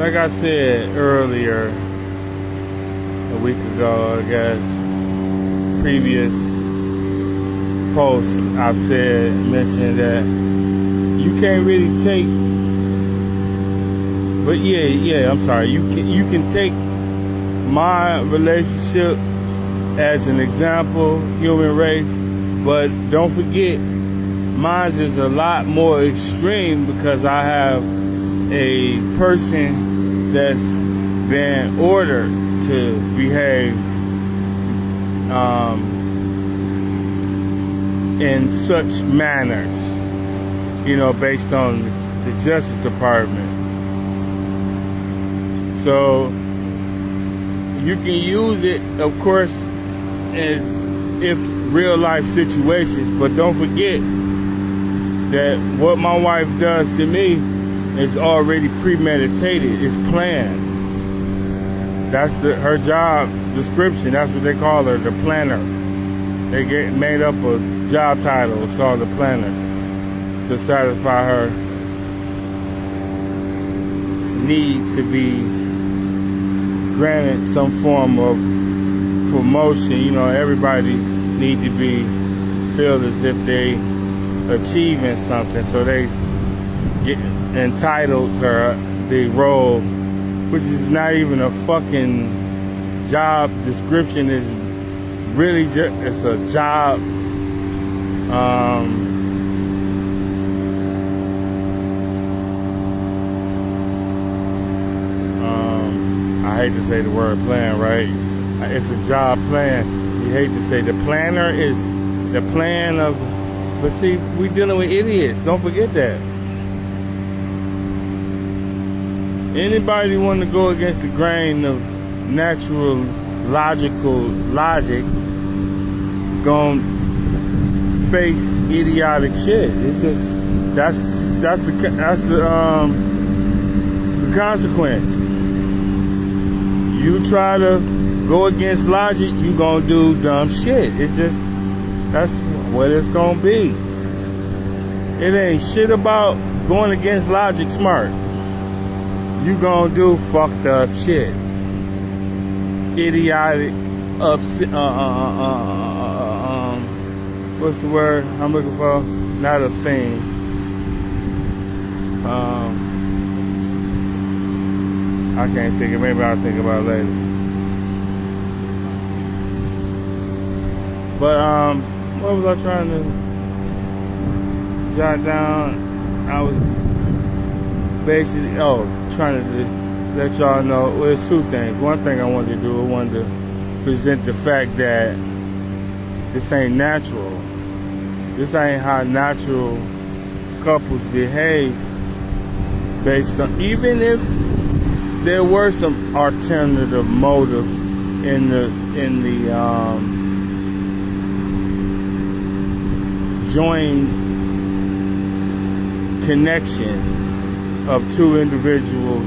like I said earlier, a week ago, I guess, previous posts, I've mentioned that you can't really take, but I'm sorry, you can take my relationship as an example, human race, but don't forget, mine is a lot more extreme because I have a person that's been ordered to behave in such manners, based on the Justice Department. So you can use it, of course, as if real life situations, but don't forget that what my wife does to me is already premeditated, it's planned. That's her job description, that's what they call her, the planner. They get made up a job title, it's called the planner, to satisfy her need to be granted some form of promotion. Everybody need to feel as if they achieving something, so they get entitled her the role, which is not even a fucking job description. Is really just, it's a job. I hate to say the word plan, right? It's a job plan. You hate to say the planner is the plan of, but see, we dealing with idiots. Don't forget that. Anybody want to go against the grain of natural, logical logic, gonna face idiotic shit. It's just that's the consequence. You try to go against logic, you gonna do dumb shit. It's just, that's what it's gonna be. It ain't shit about going against logic smart. You gonna do fucked up shit. Idiotic, upset, what's the word I'm looking for? Not obscene. I can't think of it. Maybe I'll think about it later. But what was I trying to jot down? I was basically trying to let y'all know. Well, there's two things. One thing I wanted to do, I wanted to present the fact that this ain't natural. This ain't how natural couples behave, based on, even if there were some alternative motives in the joint connection of two individuals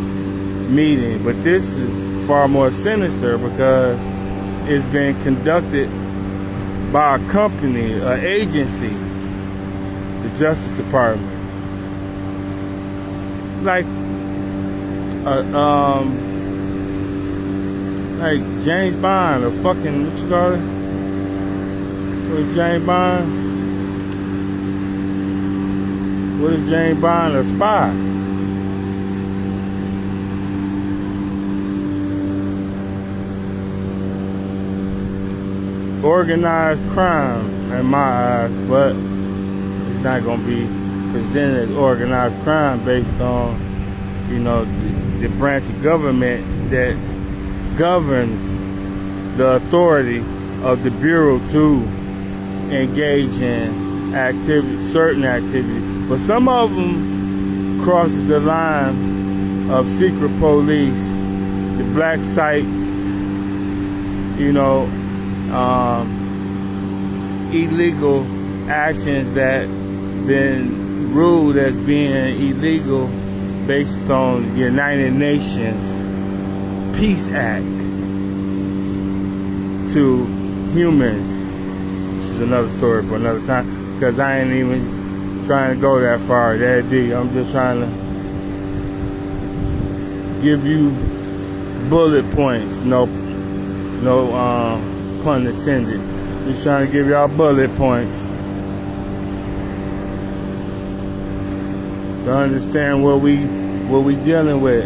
meeting, but this is far more sinister because it's being conducted by a company, an agency, the Justice Department. Like James Bond, or fucking, what you call it? What is James Bond? What is James Bond? A spy. Organized crime in my eyes, but it's not going to be presented as organized crime based on, the branch of government that governs the authority of the Bureau to engage in certain activities. But some of them crosses the line of secret police, the black sites, illegal actions that been ruled as being illegal based on United Nations Peace Act to humans, which is another story for another time, because I ain't even trying to go that far, that deep. I'm just trying to give you bullet points. No pun intended. Just trying to give y'all bullet points to understand what we dealing with.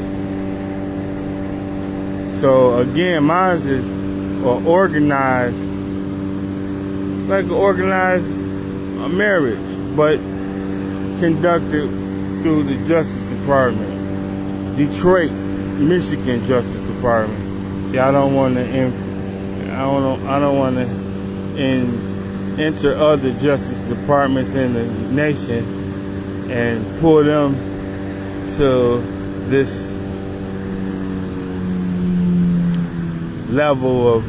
So again, mine is organized, like an organized marriage, but conducted through the Justice Department, Detroit, Michigan Justice Department. See, I don't want to enter other justice departments in the nation and pull them to this level of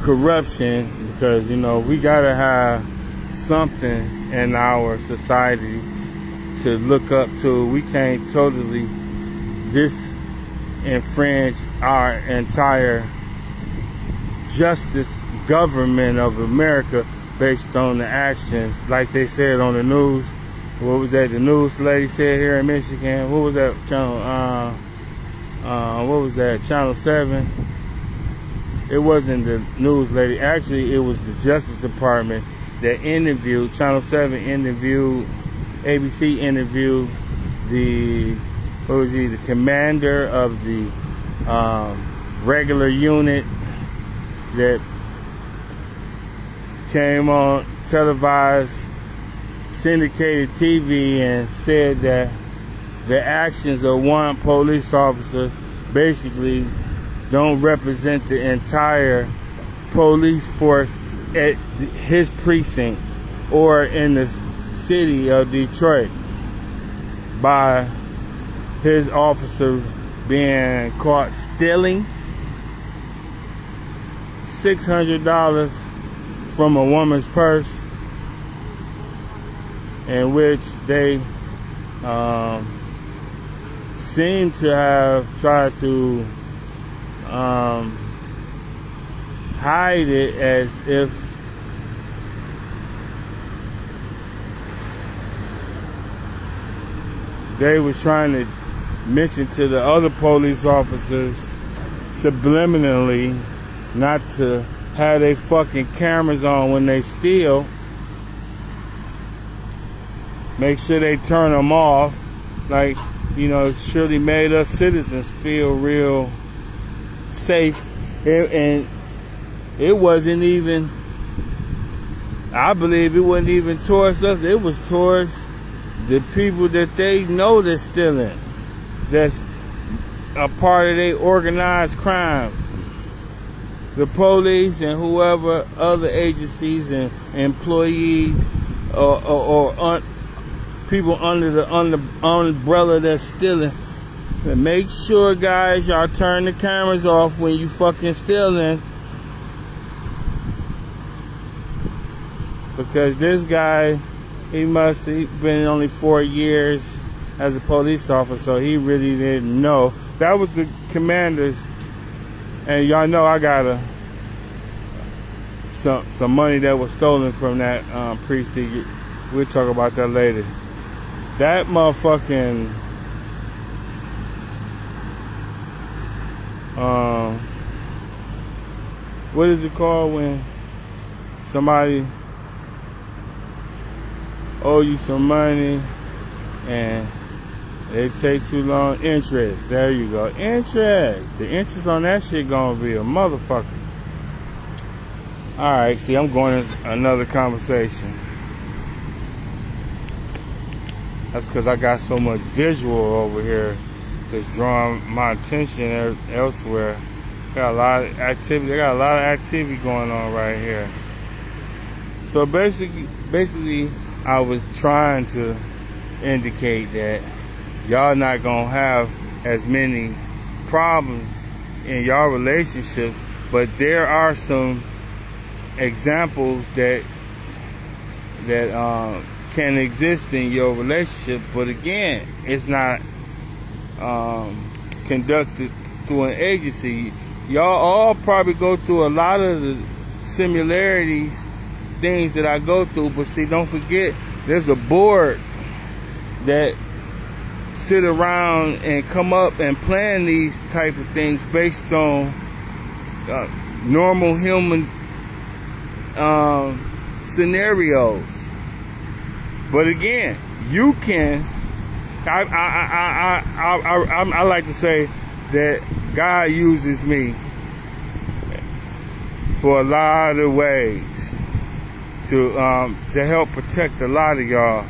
corruption, because we gotta have something in our society to look up to. We can't totally infringe our entire justice government of America based on the actions, like they said on the news. What was that? The news lady said here in Michigan. What was that channel? What was that? Channel 7. It wasn't the news lady. Actually, it was the Justice Department that interviewed. Channel 7 interviewed. ABC interviewed the commander of the regular unit that came on televised syndicated TV and said that the actions of one police officer basically don't represent the entire police force at his precinct or in the city of Detroit, by his officer being caught stealing $600 from a woman's purse, in which they seem to have tried to hide it as if they was trying to mention to the other police officers subliminally not to have their fucking cameras on when they steal. Make sure they turn them off. Like, it surely made us citizens feel real safe. And it wasn't even, I believe it wasn't even towards us. It was towards the people that they know that's stealing. That's a part of their organized crime. The police and whoever other agencies and employees or people under the umbrella that's stealing. And make sure, guys, y'all turn the cameras off when you fucking stealing. Because this guy, he been only 4 years as a police officer, so he really didn't know. That was the commanders. And y'all know I got some money that was stolen from that precinct. We'll talk about that later. That motherfucking what is it called when somebody owe you some money and they take too long? Interest. There you go. Interest. The interest on that shit gonna be a motherfucker. Alright, see, I'm going into another conversation. That's because I got so much visual over here that's drawing my attention elsewhere. Got a lot of activity. I got a lot of activity going on right here. So basically, I was trying to indicate that y'all not gonna have as many problems in y'all relationships, but there are some examples that can exist in your relationship, but again, it's not conducted through an agency. Y'all all probably go through a lot of the similarities, things that I go through, but see, don't forget, there's a board that sit around and come up and plan these type of things based on normal human scenarios. But again, you can. I like to say that God uses me for a lot of ways to help protect a lot of y'all.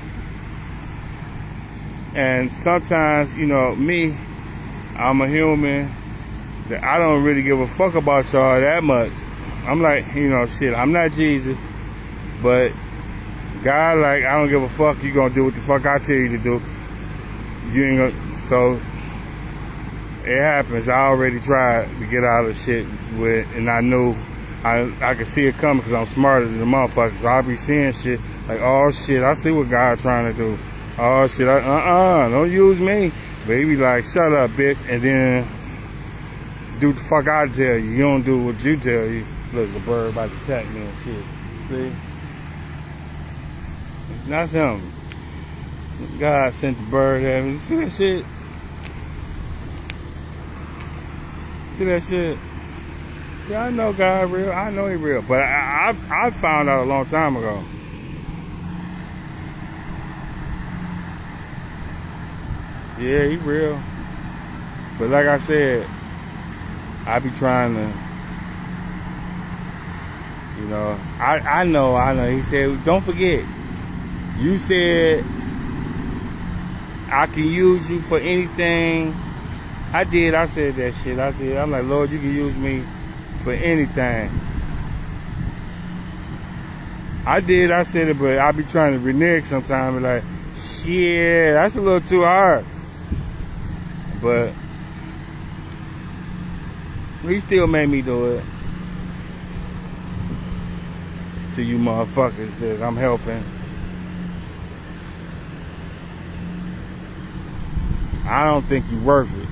And sometimes, you know, me, I'm a human that I don't really give a fuck about y'all that much. I'm like, you know, shit, I'm not Jesus, but God, like, I don't give a fuck. You gonna do what the fuck I tell you to do. You ain't gonna, so it happens. I already tried to get out of shit with, and I knew I could see it coming because I'm smarter than the motherfuckers. So I'll be seeing shit like, oh shit, I see what God's trying to do. Oh shit, don't use me. Baby, like, shut up, bitch, and then do the fuck I tell you. You don't do what you tell you. Look, the bird about to attack me and shit. See? That's him. God sent the bird at me. See that shit? See that shit? See, I know God real. I know he real. But I found out a long time ago. Yeah, he real. But like I said, I be trying to, you know, I know. He said, don't forget, you said I can use you for anything. I did. I said that shit. I did. I'm like, Lord, you can use me for anything. I did. I said it, but I be trying to renege sometimes. Like, shit, that's a little too hard. But he still made me do it. To you motherfuckers that I'm helping. I don't think you worth it.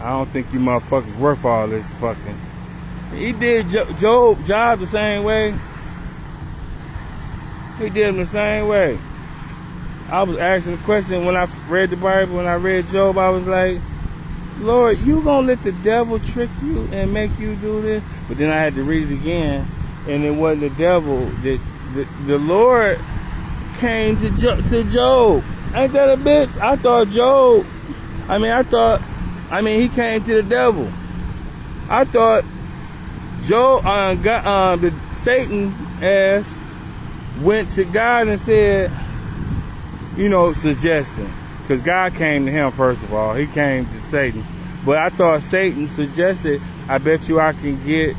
I don't think you motherfuckers worth all this fucking. He did Job job the same way. He did him the same way. I was asking the question when I read the Bible, when I read Job, I was like, Lord, you gonna let the devil trick you and make you do this? But then I had to read it again, and it wasn't the devil. The Lord came to Job. Ain't that a bitch? I thought Job, he came to the devil. I thought Job, Satan ass went to God and said, you know, suggesting. Because God came to him first of all. He came to Satan. But I thought Satan suggested, I bet you I can get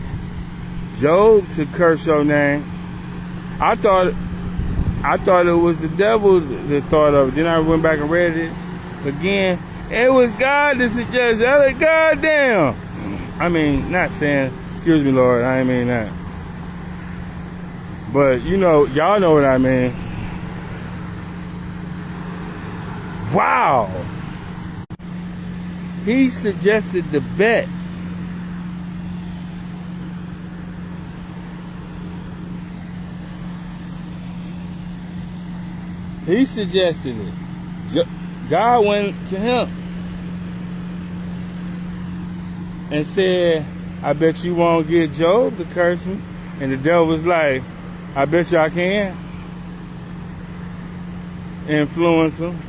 Job to curse your name. I thought it was the devil that thought of it. Then I went back and read it again. It was God that suggested. I was like, God damn. I mean, not saying, excuse me, Lord, I ain't mean that. But, you know, y'all know what I mean. Wow. He suggested the bet. He suggested it. God went to him and said, I bet you won't get Job to curse me. And the devil was like, I bet you I can. Influence him.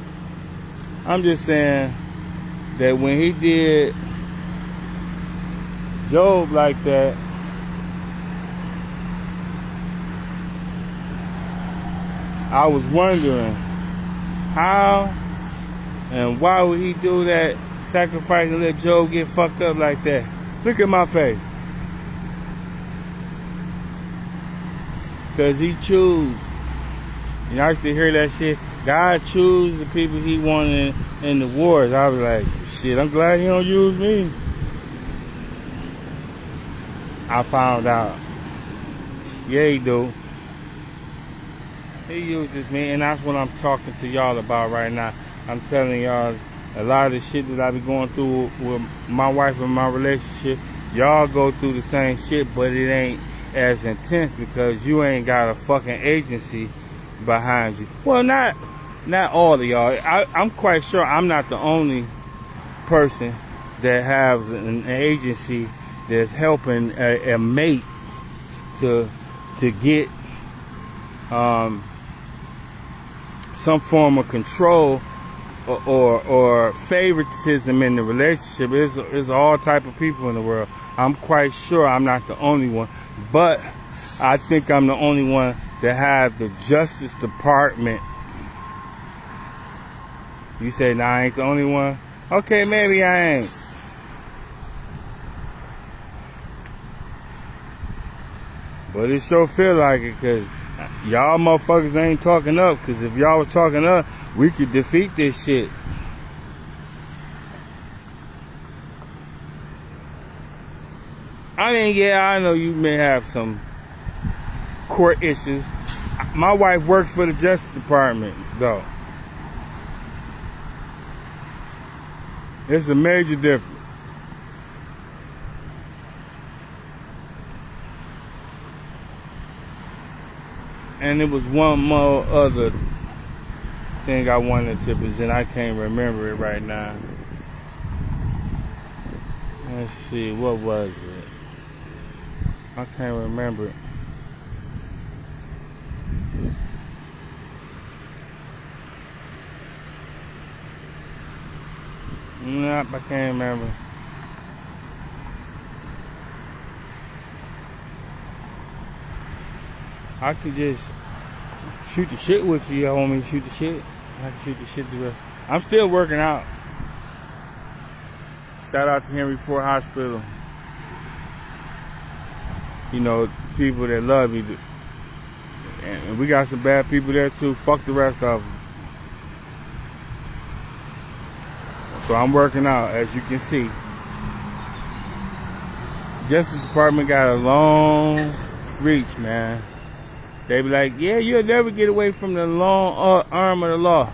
I'm just saying that when he did Job like that, I was wondering how and why would he do that, sacrifice and let Job get fucked up like that? Look at my face. Because he chose. You know, I used to hear that shit. God choose the people he wanted in the wars. I was like, shit, I'm glad he don't use me. I found out. Yeah, he do. He uses me, and that's what I'm talking to y'all about right now. I'm telling y'all, a lot of the shit that I be going through with my wife and my relationship, y'all go through the same shit, but it ain't as intense because you ain't got a fucking agency behind you. Well, not all of y'all. I'm quite sure I'm not the only person that has an agency that's helping a mate to get some form of control or favoritism in the relationship. There's all type of people in the world. I'm quite sure I'm not the only one, but I think I'm the only one that have the Justice Department. You say, nah, I ain't the only one? Okay, maybe I ain't. But it sure feel like it, because y'all motherfuckers ain't talking up. Because if y'all was talking up, we could defeat this shit. I mean, yeah, I know you may have some court issues. My wife works for the Justice Department, though. It's a major difference. And it was one more other thing I wanted to present. I can't remember it right now. Let's see, what was it? I can't remember it. Nope, I can't remember. I could just shoot the shit with you. Y'all want me to shoot the shit? I can shoot the shit to the... I'm still working out. Shout out to Henry Ford Hospital. You know, people that love me. And we got some bad people there too. Fuck the rest of them. So I'm working out, as you can see. Justice Department got a long reach, man. They be like, yeah, you'll never get away from the long arm of the law.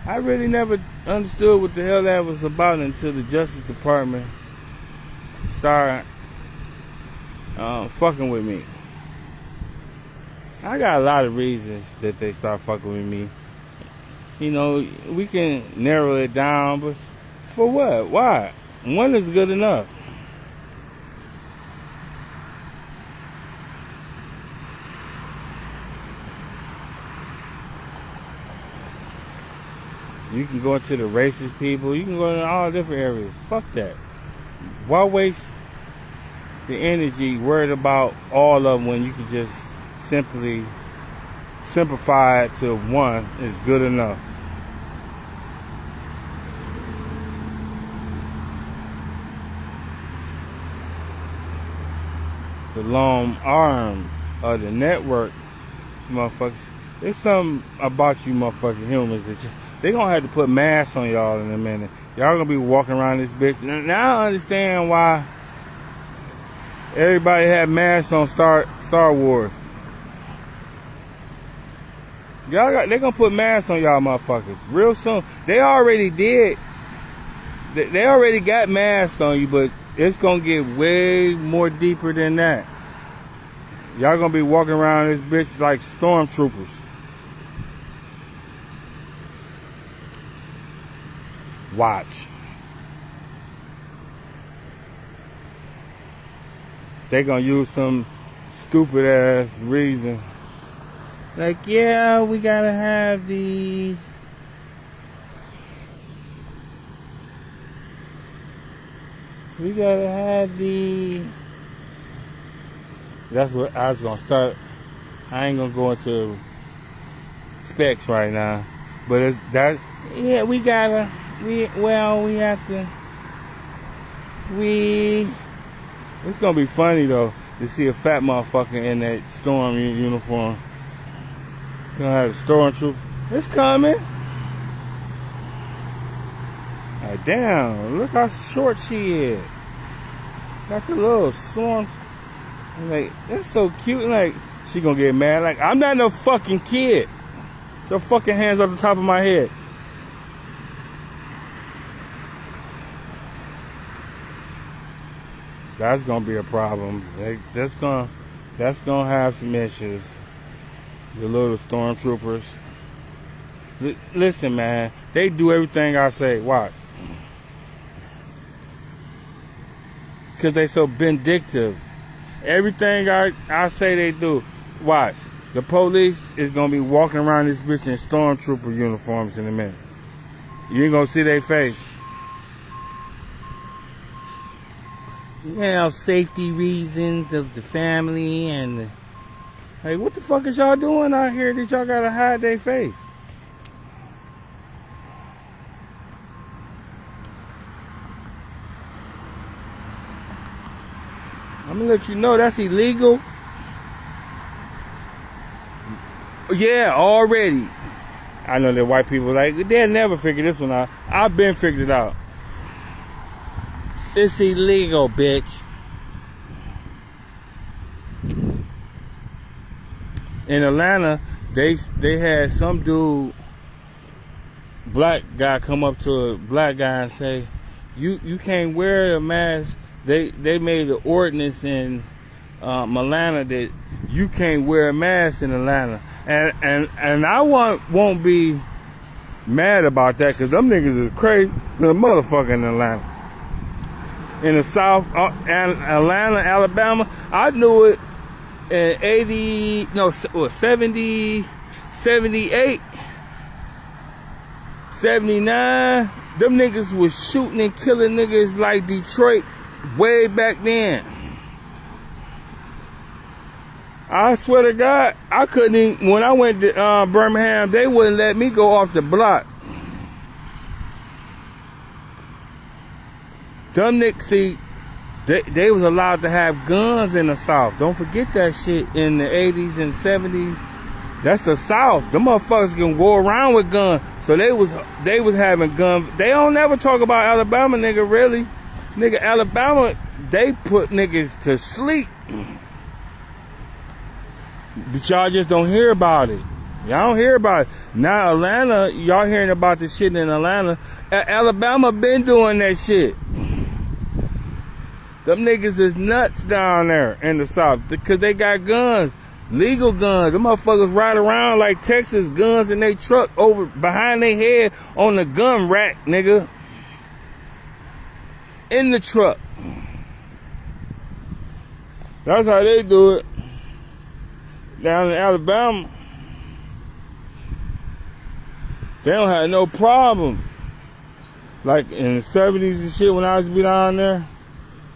I really never understood what the hell that was about until the Justice Department started fucking with me. I got a lot of reasons that they start fucking with me. You know, we can narrow it down, but for what? Why? One is good enough. You can go into the racist people. You can go into all different areas. Fuck that. Why waste the energy worried about all of them when you can just simply simplify it to one is good enough. The long arm of the network, motherfuckers. There's something about you motherfucking humans that they gonna have to put masks on y'all in a minute. Y'all gonna be walking around this bitch. Now I understand why everybody had masks on Star Wars. They gonna put masks on y'all motherfuckers real soon. They already did. They already got masks on you, but it's gonna get way more deeper than that. Y'all gonna be walking around this bitch like stormtroopers. Watch. They gonna use some stupid ass reason. Like, yeah, we gotta have the... We gotta have the... That's what I was gonna start. I ain't gonna go into specs right now. But it's that... Yeah, we gotta... we have to... It's gonna be funny, though, to see a fat motherfucker in that storm uniform. Gonna have a stormtrooper. It's coming. Like, damn, look how short she is. Got the little storm. Like, that's so cute. Like, she gonna get mad. Like, I'm not no fucking kid. So fucking hands off the top of my head. That's gonna be a problem. That's gonna have some issues. The little stormtroopers. Listen, man, they do everything I say. Watch. Because they so vindictive. Everything I say they do. Watch. The police is going to be walking around this bitch in stormtrooper uniforms in a minute. You ain't going to see their face. You know, safety reasons of the family and... Hey, what the fuck is y'all doing out here that y'all got to hide their face? I'm gonna let you know that's illegal. Yeah, already. I know that white people like, they'll never figure this one out. I've been figured it out. It's illegal, bitch. In Atlanta, they had some dude, black guy, come up to a black guy and say, you can't wear a mask. They made an ordinance in Atlanta that you can't wear a mask in Atlanta, and I won't be mad about that because them niggas is crazy. The motherfucker in Atlanta, in the South, Atlanta, Alabama. I knew it in 70, 78, 79. Them niggas was shooting and killing niggas like Detroit. Way back then. I swear to God, I couldn't even, when I went to Birmingham, they wouldn't let me go off the block. Them niggas, see, they was allowed to have guns in the South. Don't forget that shit in the 80s and 70s. That's the South. Them motherfuckers can go around with guns. So they was having guns. They don't never talk about Alabama, nigga, really. Nigga, Alabama, they put niggas to sleep. But y'all just don't hear about it. Y'all don't hear about it. Now Atlanta, y'all hearing about the shit in Atlanta. Alabama been doing that shit. Them niggas is nuts down there in the South because they got guns. Legal guns. Them motherfuckers ride around like Texas, guns in their truck over behind their head on the gun rack, nigga. In the truck. That's how they do it. Down in Alabama, they don't have no problem. Like in the 70s and shit, when I was down there,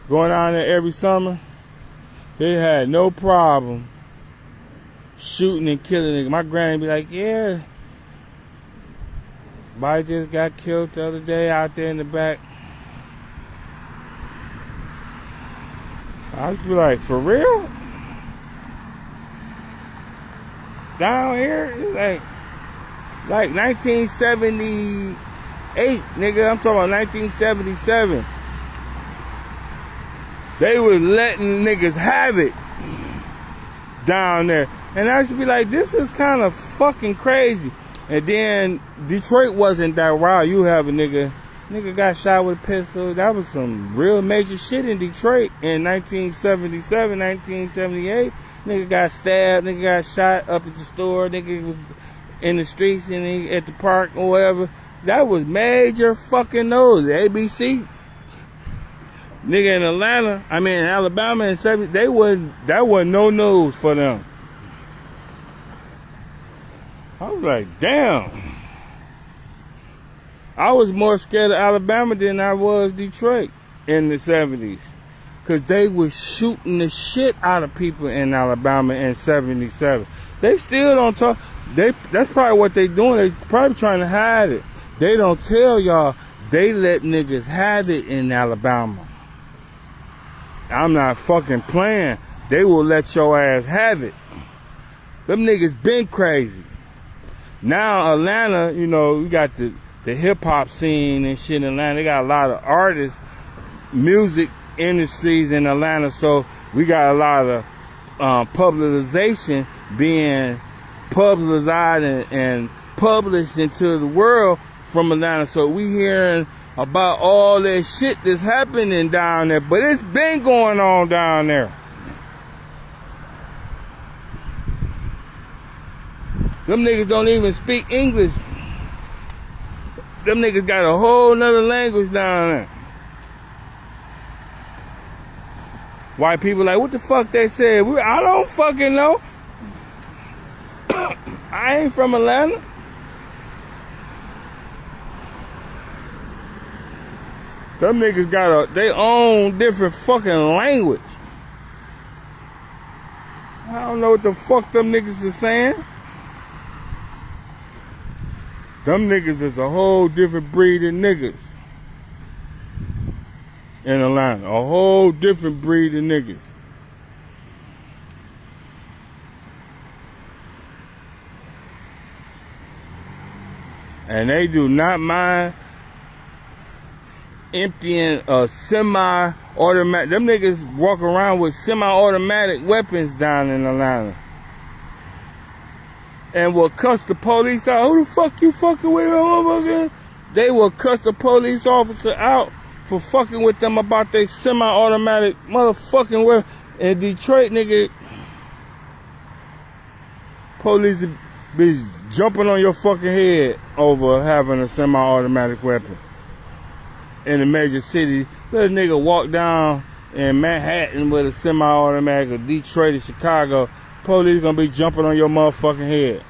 going down there every summer, they had no problem shooting and killing niggas. My granny be like, yeah, somebody just got killed the other day out there in the back. I just be like, for real? Down here? It's like 1978, nigga. I'm talking about 1977. They was letting niggas have it down there. And I should be like, this is kind of fucking crazy. And then Detroit wasn't that wild. You have a nigga got shot with a pistol. That was some real major shit in Detroit in 1977, 1978. Nigga got stabbed, nigga got shot up at the store, nigga was in the streets and at the park or whatever. That was major fucking news. ABC. Nigga in Alabama in 70, that wasn't no news for them. I was like, damn. I was more scared of Alabama than I was Detroit in the 70s. Because they was shooting the shit out of people in Alabama in 77. They still don't talk. That's probably what they doing. They probably trying to hide it. They don't tell y'all. They let niggas have it in Alabama. I'm not fucking playing. They will let your ass have it. Them niggas been crazy. Now Atlanta, you know, we got the hip hop scene and shit in Atlanta. They got a lot of artists, music industries in Atlanta, so we got a lot of publicization being publicized and published into the world from Atlanta. So we hearing about all that shit that's happening down there, but it's been going on down there. Them niggas don't even speak English. Them niggas got a whole nother language down there. White people like, what the fuck they said? I don't fucking know. I ain't from Atlanta. Them niggas got their own different fucking language. I don't know what the fuck them niggas is saying. Them niggas is a whole different breed of niggas in Atlanta. A whole different breed of niggas. And they do not mind emptying a semi-automatic. Them niggas walk around with semi-automatic weapons down in Atlanta. And will cuss the police out. Who the fuck you fucking with, motherfucker? They will cuss the police officer out for fucking with them about their semi-automatic motherfucking weapon. In Detroit, nigga, police be jumping on your fucking head over having a semi-automatic weapon. In a major city, let a nigga walk down in Manhattan with a semi-automatic, or Detroit or Chicago, police gonna be jumping on your motherfucking head.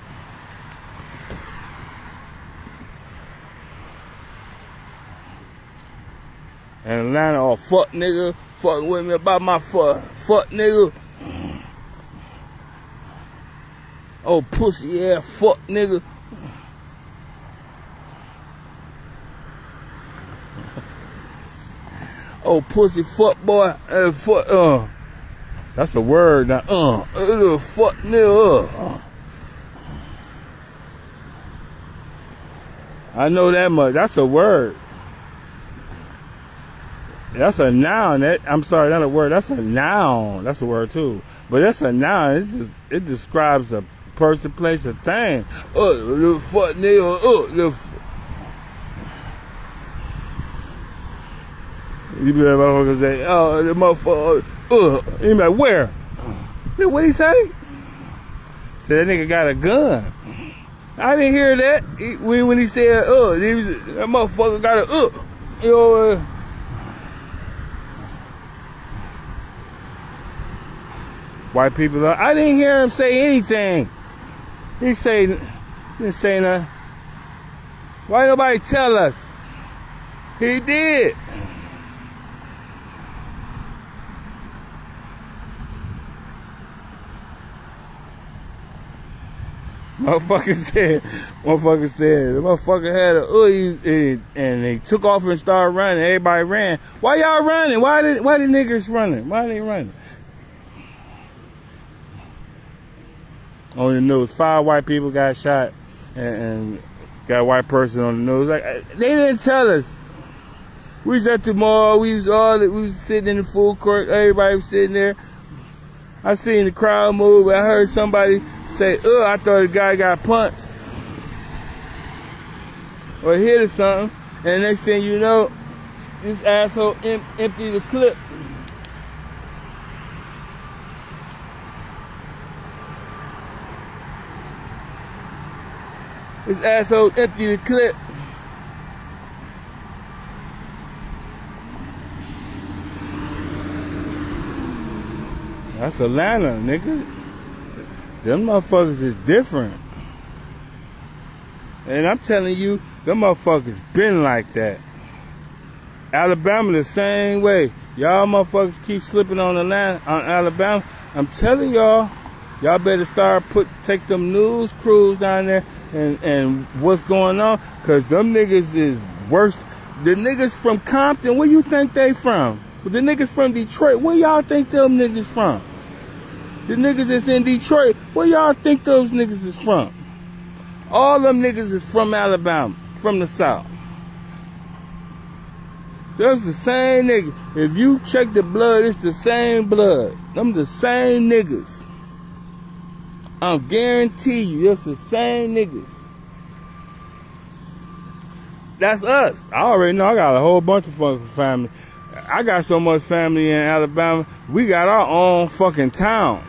And Atlanta, oh fuck nigga, fucking with me about my fuck nigga. Oh pussy ass fuck nigga. Oh pussy fuck boy, fuck that's a word now. Fuck nigga. I know that much. That's a word. That's a noun. I'm sorry, not a word. That's a noun. That's a word too. But that's a noun. It describes a person, place, a thing. The fuck nigga. You be like motherfuckers say, oh, the motherfucker. You be like, where? What he say? Said that nigga got a gun. I didn't hear that when he said, that motherfucker got a, you know. White people, I didn't hear him say anything. He didn't say nothing. Why nobody tell us? He did. Motherfucker said, the motherfucker had a and they took off and started running. Everybody ran. Why y'all running? Why the niggas running? Why they running? On the news, 5 white people got shot and got a white person on the news. Like, they didn't tell us. We was at the mall. We was sitting in the food court. Everybody was sitting there. I seen the crowd move. I heard somebody say, I thought the guy got punched or hit or something. And next thing you know, this asshole emptied the clip. This asshole emptied the clip. That's Atlanta, nigga. Them motherfuckers is different. And I'm telling you, them motherfuckers been like that. Alabama the same way. Y'all motherfuckers keep slipping on Alabama. I'm telling y'all better start take them news crews down there and what's going on, cause them niggas is worse. The niggas from Compton, where you think they from? The niggas from Detroit, where y'all think them niggas from? The niggas that's in Detroit, where y'all think those niggas is from? All them niggas is from Alabama, from the South. That's the same nigga. If you check the blood, it's the same blood. Them the same niggas. I guarantee you, it's the same niggas. That's us. I already know I got a whole bunch of fucking family. I got so much family in Alabama, we got our own fucking town.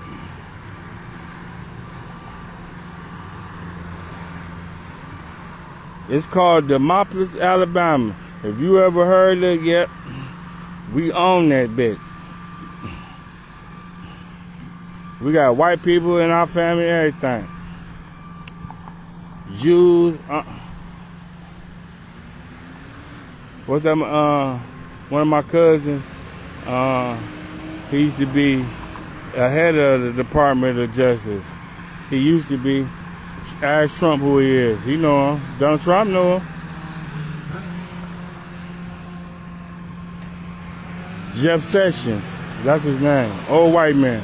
It's called Demopolis, Alabama. If you ever heard it, yep, we own that bitch. We got white people in our family, everything. Jews. What's that? One of my cousins. He used to be head of the Department of Justice. He used to be. Ask Trump who he is. He know him. Donald Trump know him. Jeff Sessions. That's his name. Old white man.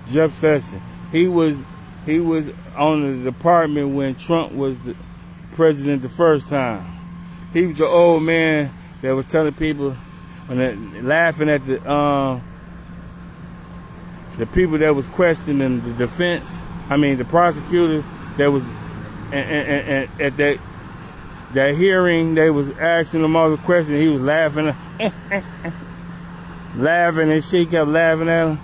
Jeff Sessions. He was on the department when Trump was the president the first time. He was the old man that was telling people, laughing at the people that was questioning the defense. I mean the prosecutors that was and at that hearing, they was asking him all the questions. He was laughing, laughing and shit. Kept laughing at him.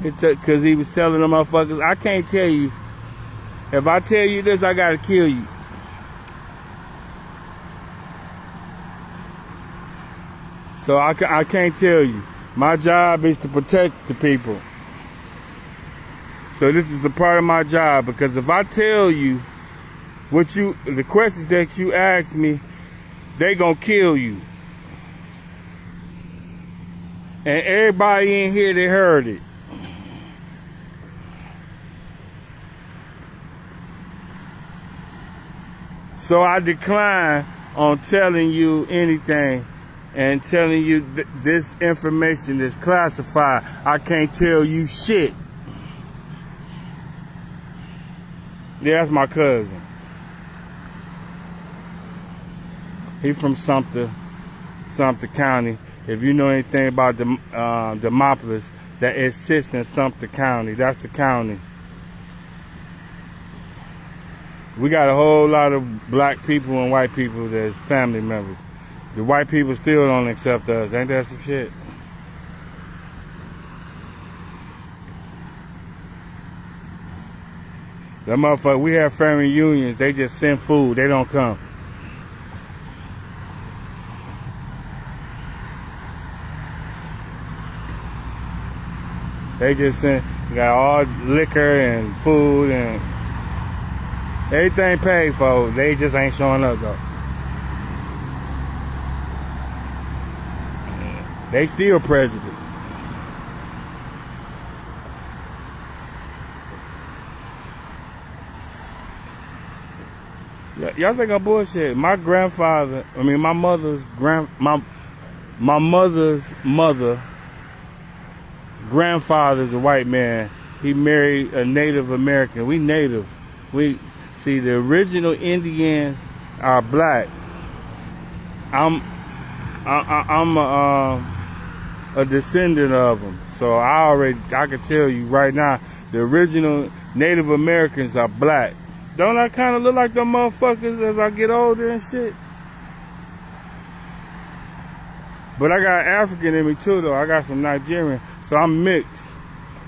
Because he was telling them motherfuckers, I can't tell you. If I tell you this, I gotta kill you. So I can't tell you. My job is to protect the people. So this is a part of my job, because if I tell you the questions that you ask me, they gonna kill you. And everybody in here, they heard it. So I decline on telling you anything and telling you this information is classified. I can't tell you shit. Yeah, that's my cousin. He from Sumter County. If you know anything about Demopolis, that it sits in Sumter County. That's the county. We got a whole lot of black people and white people that's family members. The white people still don't accept us. Ain't that some shit? That motherfucker, we have family reunions. They just send food. They don't come. They just send, got all liquor and food and everything paid for. They just ain't showing up though. They still prejudiced. Y'all think I'm bullshit. My mother's mother, grandfather's a white man. He married a Native American. We Native. We see the original Indians are black. I'm a descendant of them. So I can tell you right now, the original Native Americans are black. Don't I kind of look like them motherfuckers as I get older and shit? But I got African in me too, though. I got some Nigerian, so I'm mixed.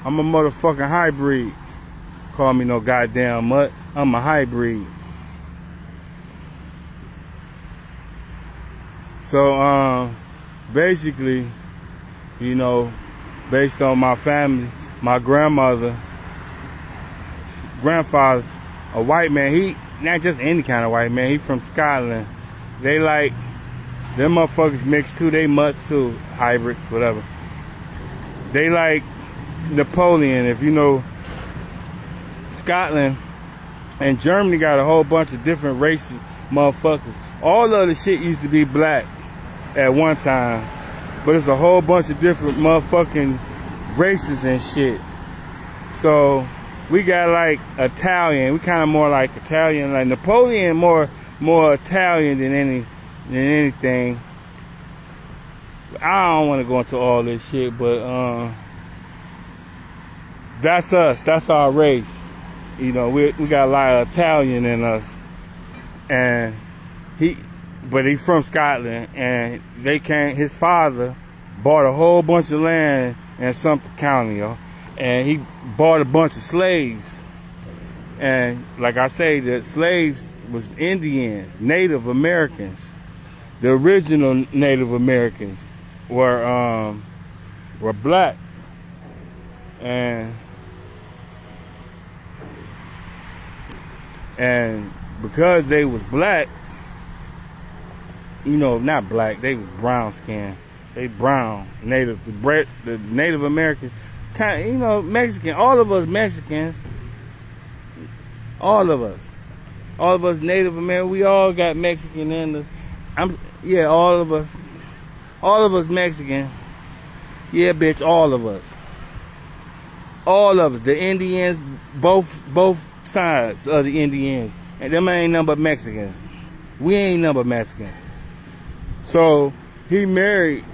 I'm a motherfucking hybrid. Call me no goddamn mutt. I'm a hybrid. So, basically, you know, based on my family, my grandfather, a white man, he not just any kind of white man, he from Scotland. They like, them motherfuckers mixed too, they mutts too, hybrids, whatever. They like Napoleon. If you know, Scotland and Germany got a whole bunch of different races, motherfuckers. All of the shit used to be black at one time, but it's a whole bunch of different motherfucking races and shit. So we got like Italian. We kind of more like Italian. Like Napoleon, more Italian than anything. I don't want to go into all this shit, but that's us. That's our race. You know, we got a lot of Italian in us, and but he's from Scotland, and his father bought a whole bunch of land in Sumter County, and he bought a bunch of slaves. And like I say, the slaves was Indians, Native Americans. The original Native Americans were black, and because they was black, you know, not black, they was brown skinned. They brown, Native, the Native Americans, kind of, you know, Mexican. All of us Mexicans, all of us Native American, we all got Mexican in us. Yeah, all of us Mexican. Yeah, bitch, all of us, the Indians, both sides of the Indians, and them ain't nothing but Mexicans. We ain't nothing but Mexicans. So he married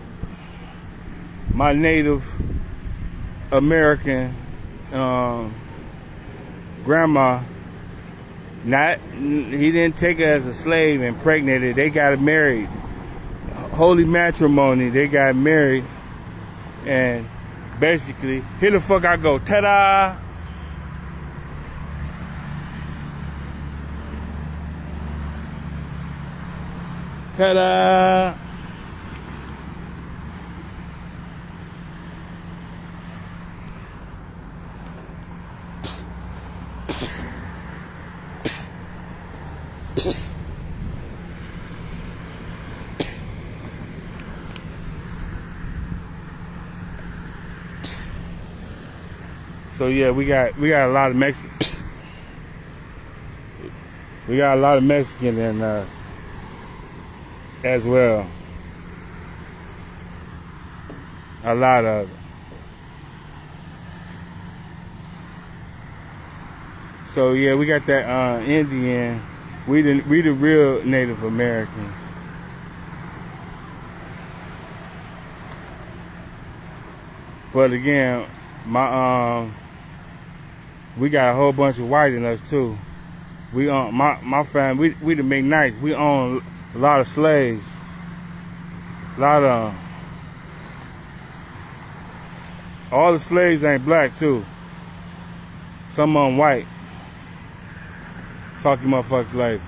my Native American grandma. He didn't take her as a slave and impregnated. They got married. Holy matrimony. They got married, and basically, here the fuck I go. Ta-da! Ta-da! So yeah, we got a lot of Mexicans. We got a lot of Mexican in us as well. A lot of it. So yeah, we got that Indian. We the real Native Americans. But again, we got a whole bunch of white in us too. We own my family. We the McKnights. We own a lot of slaves. A lot of all the slaves ain't black too. Some of them white. Talk to you motherfuckers later.